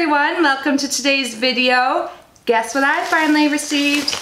everyone, welcome to today's video. Guess what I finally received?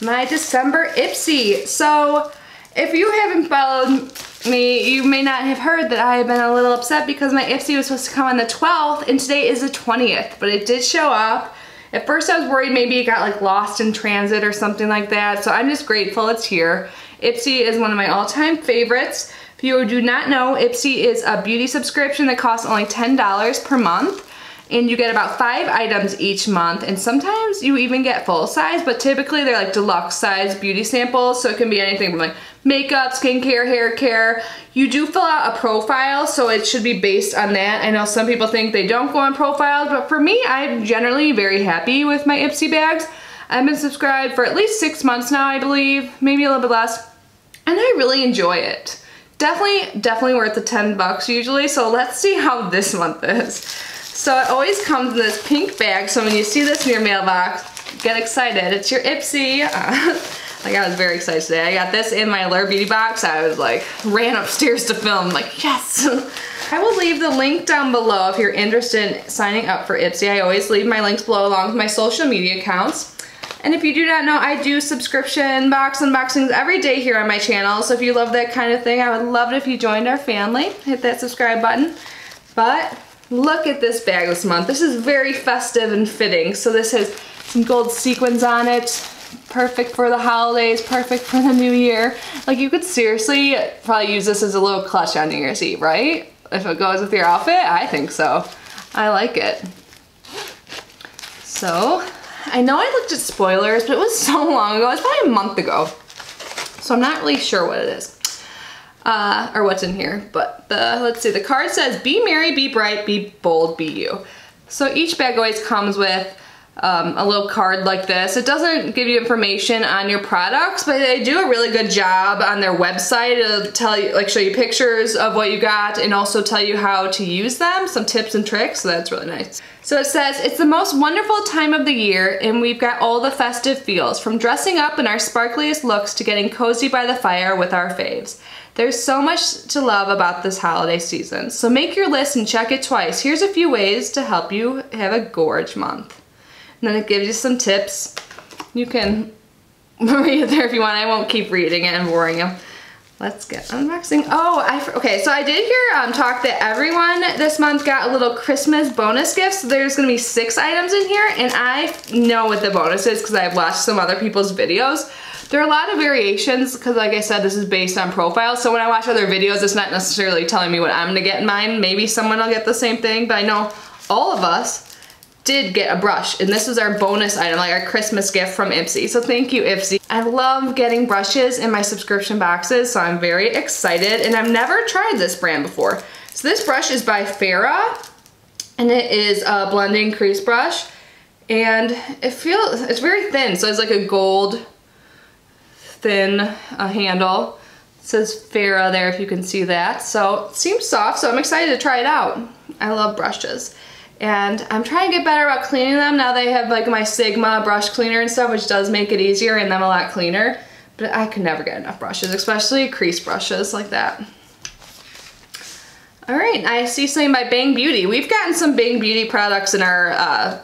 My December Ipsy. So if you haven't followed me, you may not have heard that I have been a little upset because my Ipsy was supposed to come on the 12th and today is the 20th, but it did show up. At first I was worried maybe it got like lost in transit or something like that, so I'm just grateful it's here. Ipsy is one of my all-time favorites. If you do not know, Ipsy is a beauty subscription that costs only $10 per month. And you get about 5 items each month, and sometimes you even get full size, but typically they're like deluxe size beauty samples, so it can be anything from like makeup, skincare, hair care. You do fill out a profile, so it should be based on that. I know some people think they don't go on profiles, but for me, I'm generally very happy with my Ipsy bags. I've been subscribed for at least 6 months now, I believe, maybe a little bit less, and I really enjoy it. Definitely worth the 10 bucks usually, so let's see how this month is. So it always comes in this pink bag, so when you see this in your mailbox, get excited. It's your Ipsy. Like I was very excited today. I got this in my Allure Beauty box. I was like, ran upstairs to film, like yes! I will leave the link down below if you're interested in signing up for Ipsy. I always leave my links below along with my social media accounts. And if you do not know, I do subscription box unboxings every day here on my channel, so if you love that kind of thing, I would love it if you joined our family. Hit that subscribe button. But look at this bag this month. This is very festive and fitting. So this has some gold sequins on it. Perfect for the holidays, perfect for the new year. Like you could seriously probably use this as a little clutch on New Year's Eve, right? If it goes with your outfit, I think so. I like it. So, I know I looked at spoilers, but it was so long ago. It's probably a month ago. So I'm not really sure what it is. Or what's in here, but let's see, the card says, be merry, be bright, be bold, be you. So each bag always comes with a little card like this. It doesn't give you information on your products, but they do a really good job on their website. It'll tell you, like show you pictures of what you got and also tell you how to use them, some tips and tricks, so that's really nice. So it says, it's the most wonderful time of the year and we've got all the festive feels, from dressing up in our sparkliest looks to getting cozy by the fire with our faves. There's so much to love about this holiday season, so make your list and check it twice. Here's a few ways to help you have a gorge month. And then it gives you some tips. You can read it there if you want. I won't keep reading it and boring you. Let's get unboxing. Oh, okay, so I did hear talk that everyone this month got a little Christmas bonus gift. So there's gonna be 6 items in here, and I know what the bonus is because I've watched some other people's videos. There are a lot of variations because like I said, this is based on profiles. So when I watch other videos, it's not necessarily telling me what I'm gonna get in mine. Maybe someone will get the same thing, but I know all of us did get a brush, and this was our bonus item, like our Christmas gift from Ipsy. So thank you, Ipsy. I love getting brushes in my subscription boxes, so I'm very excited, and I've never tried this brand before. So this brush is by Farrah, and it is a blending crease brush, and it's very thin, so it's like a gold thin handle. It says Farrah there if you can see that. So it seems soft, so I'm excited to try it out. I love brushes. And I'm trying to get better about cleaning them. Now they have like my Sigma brush cleaner and stuff, which does make it easier and them a lot cleaner. But I could never get enough brushes, especially crease brushes like that. All right, I see something by Bang Beauty. We've gotten some Bang Beauty products in our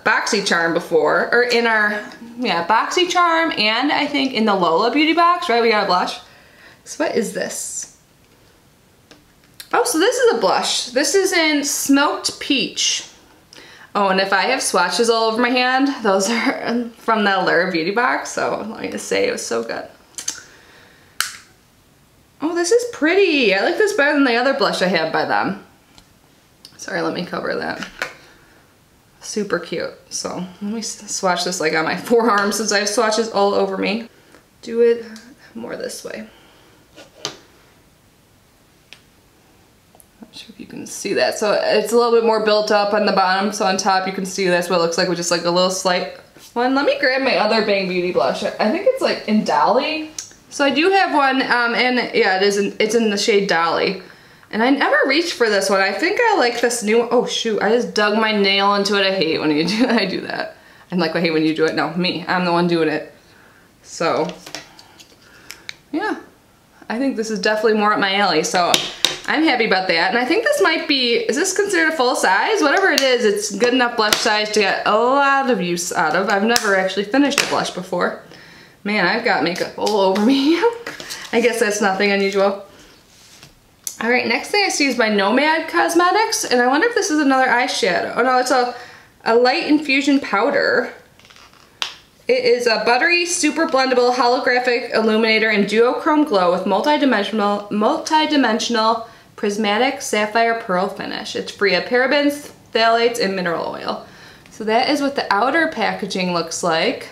BoxyCharm before, or in our, yeah, BoxyCharm, and I think in the Lola Beauty box, right? We got a blush. So what is this? Oh, so this is a blush. This is in Smoked Peach. Oh, and if I have swatches all over my hand, those are from the Allure Beauty box, so let me just say it was so good. Oh, this is pretty. I like this better than the other blush I had by them. Sorry, let me cover that. Super cute. So let me swatch this like on my forearm since I have swatches all over me. Do it more this way. Not sure if you can see that. So it's a little bit more built up on the bottom, so on top you can see that's what it looks like with just like a little slight one. Let me grab my other Bang Beauty blush. I think it's like in Dolly. So I do have one, and yeah, it's in the shade Dolly. And I never reached for this one. I think I like this new one. Oh shoot, I just dug my nail into it. I hate when you do that. I do that. And like I hate when you do it. No, me, I'm the one doing it. So, yeah. I think this is definitely more up my alley. So I'm happy about that. And I think this might be, is this considered a full size? Whatever it is, it's good enough blush size to get a lot of use out of. I've never actually finished a blush before. Man, I've got makeup all over me. I guess that's nothing unusual. All right, next thing I see is by Nomad Cosmetics, and I wonder if this is another eyeshadow. Oh no, it's a light infusion powder. It is a buttery, super blendable holographic illuminator in duochrome glow with multi-dimensional prismatic sapphire pearl finish. It's free of parabens, phthalates, and mineral oil. So that is what the outer packaging looks like.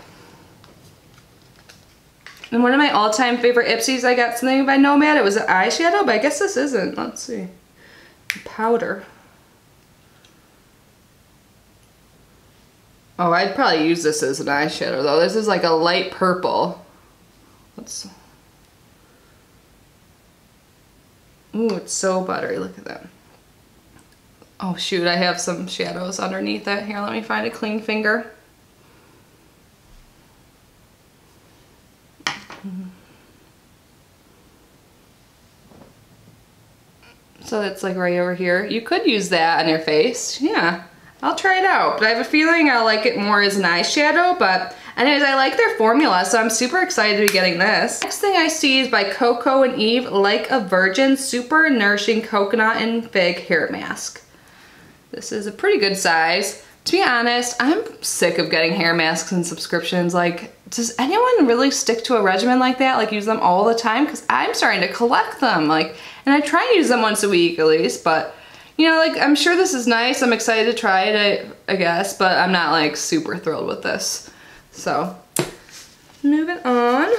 And one of my all-time favorite Ipsys, I got something by Nomad. It was an eyeshadow, but I guess this isn't. Let's see. Powder. Oh, I'd probably use this as an eyeshadow though. This is like a light purple. Let's. Ooh, it's so buttery. Look at that. Oh shoot, I have some shadows underneath it. Here, let me find a clean finger. So it's like right over here. You could use that on your face. Yeah, I'll try it out. But I have a feeling I'll like it more as an eyeshadow. But anyways, I like their formula, so I'm super excited to be getting this. Next thing I see is by Coco and Eve, Like a Virgin Super Nourishing Coconut and Fig Hair Mask. This is a pretty good size. To be honest, I'm sick of getting hair masks and subscriptions. Like, does anyone really stick to a regimen like that? Like, use them all the time? Because I'm starting to collect them. Like, and I try and use them once a week at least, but you know, like, I'm sure this is nice. I'm excited to try it, I guess, but I'm not like super thrilled with this. So, moving on.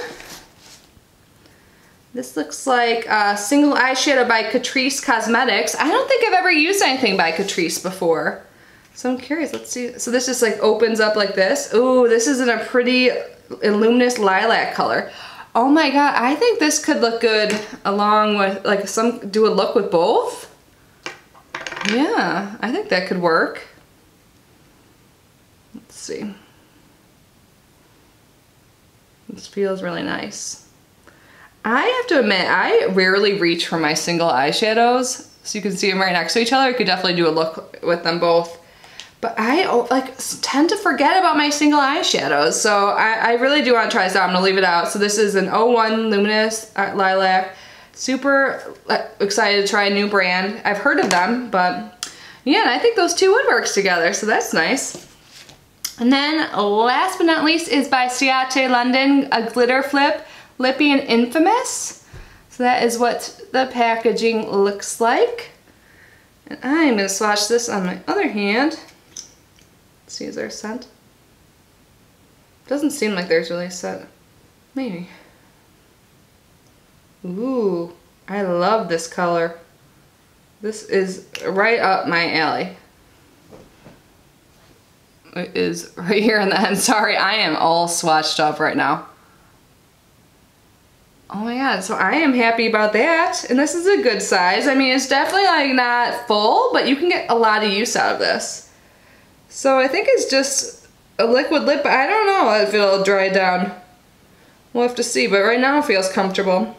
This looks like a single eyeshadow by Crease Cosmetics. I don't think I've ever used anything by Catrice before. So I'm curious, let's see. So this just like opens up like this. Ooh, this is in a pretty luminous lilac color. Oh my god, I think this could look good along with like do a look with both. Yeah, I think that could work. Let's see. This feels really nice. I have to admit, I rarely reach for my single eyeshadows. So you can see them right next to each other. I could definitely do a look with them both. But I like tend to forget about my single eyeshadows, so I really do want to try this out. I'm gonna leave it out. So this is an 01 Luminous Lilac. Super excited to try a new brand. I've heard of them, but yeah, and I think those two would work together, so that's nice. And then last but not least is by Ciate London, a Glitter Flip Lippy and Infamous. So that is what the packaging looks like. And I'm gonna swatch this on my other hand. See, is there a scent? Doesn't seem like there's really a scent. Maybe. Ooh, I love this color. This is right up my alley. It is right here in the end. Sorry, I am all swatched up right now. Oh my god, so I am happy about that. And this is a good size. I mean, it's definitely like not full, but you can get a lot of use out of this. So I think it's just a liquid lip. I don't know if it'll dry down. We'll have to see, but right now it feels comfortable.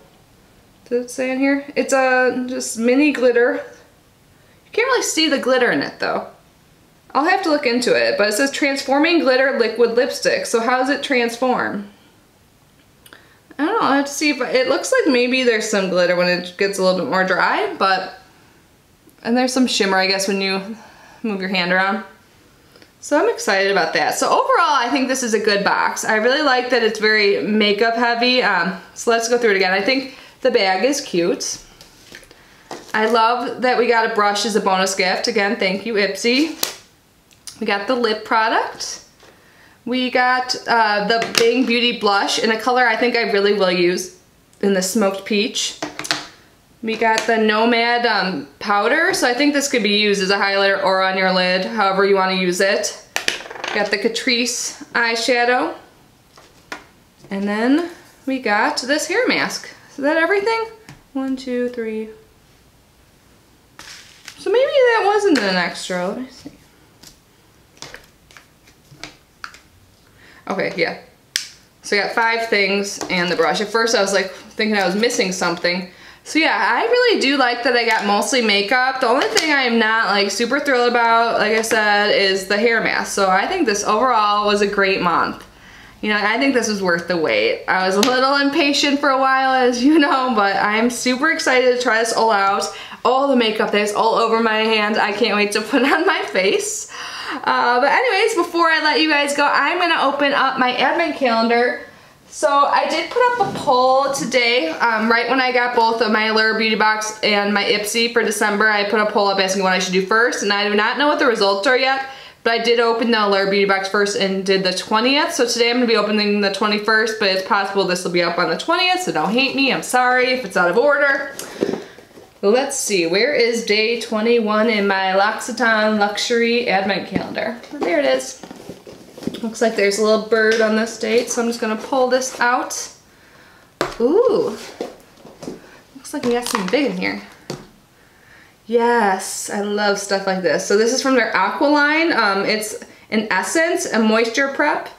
Does it say in here? It's a just mini glitter. You can't really see the glitter in it though. I'll have to look into it, but it says transforming glitter liquid lipstick. So how does it transform? I don't know, I'll have to see if it looks like maybe there's some glitter when it gets a little bit more dry, but and there's some shimmer I guess when you move your hand around. So I'm excited about that. So overall, I think this is a good box. I really like that it's very makeup heavy. So let's go through it again. I think the bag is cute. I love that we got a brush as a bonus gift. Again, thank you, Ipsy. We got the lip product. We got the Bang Beauty blush in a color I think I really will use in the smoked peach. We got the Nomad powder, so I think this could be used as a highlighter or on your lid, however you want to use it. Got the Catrice eyeshadow. And then we got this hair mask. Is that everything? 1, 2, 3. So maybe that wasn't an extra. Let me see. Okay, yeah. So I got 5 things and the brush. At first I was like thinking I was missing something. So yeah, I really do like that I got mostly makeup. The only thing I am not like super thrilled about, like I said, is the hair mask. So I think this overall was a great month. You know, I think this was worth the wait. I was a little impatient for a while, as you know, but I'm super excited to try this all out. All the makeup that is all over my hands. I can't wait to put it on my face. But anyways, before I let you guys go, I'm gonna open up my advent calendar. So I did put up a poll today, right when I got both of my Allure Beauty Box and my Ipsy for December. I put a poll up asking what I should do first, and I do not know what the results are yet. But I did open the Allure Beauty Box first and did the 20th. So today I'm going to be opening the 21st, but it's possible this will be up on the 20th, so don't hate me. I'm sorry if it's out of order. Well, let's see. Where is day 21 in my L'Occitane Luxury Advent Calendar? Oh, there it is. Looks like there's a little bird on this date, so I'm just going to pull this out. Ooh. Looks like we got something big in here. Yes, I love stuff like this. So this is from their Aqua line. It's an essence, a moisture prep.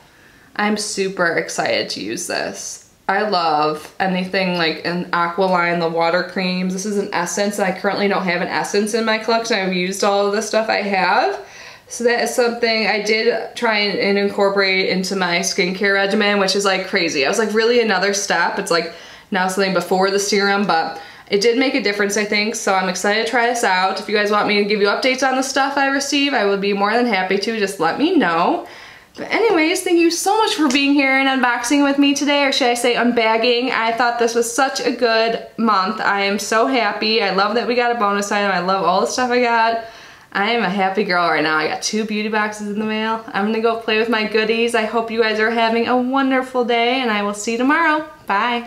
I'm super excited to use this. I love anything like an Aqua line, the water creams. This is an essence, and I currently don't have an essence in my collection. I've used all of the stuff I have. So that is something I did try and incorporate into my skincare regimen, which is like crazy. I was like, really another step? It's like now something before the serum, but it did make a difference, I think, so I'm excited to try this out. If you guys want me to give you updates on the stuff I receive, I would be more than happy to. Just let me know. But anyways, thank you so much for being here and unboxing with me today, or should I say unbagging. I thought this was such a good month. I am so happy. I love that we got a bonus item. I love all the stuff I got. I am a happy girl right now. I got 2 beauty boxes in the mail. I'm gonna go play with my goodies. I hope you guys are having a wonderful day, and I will see you tomorrow. Bye.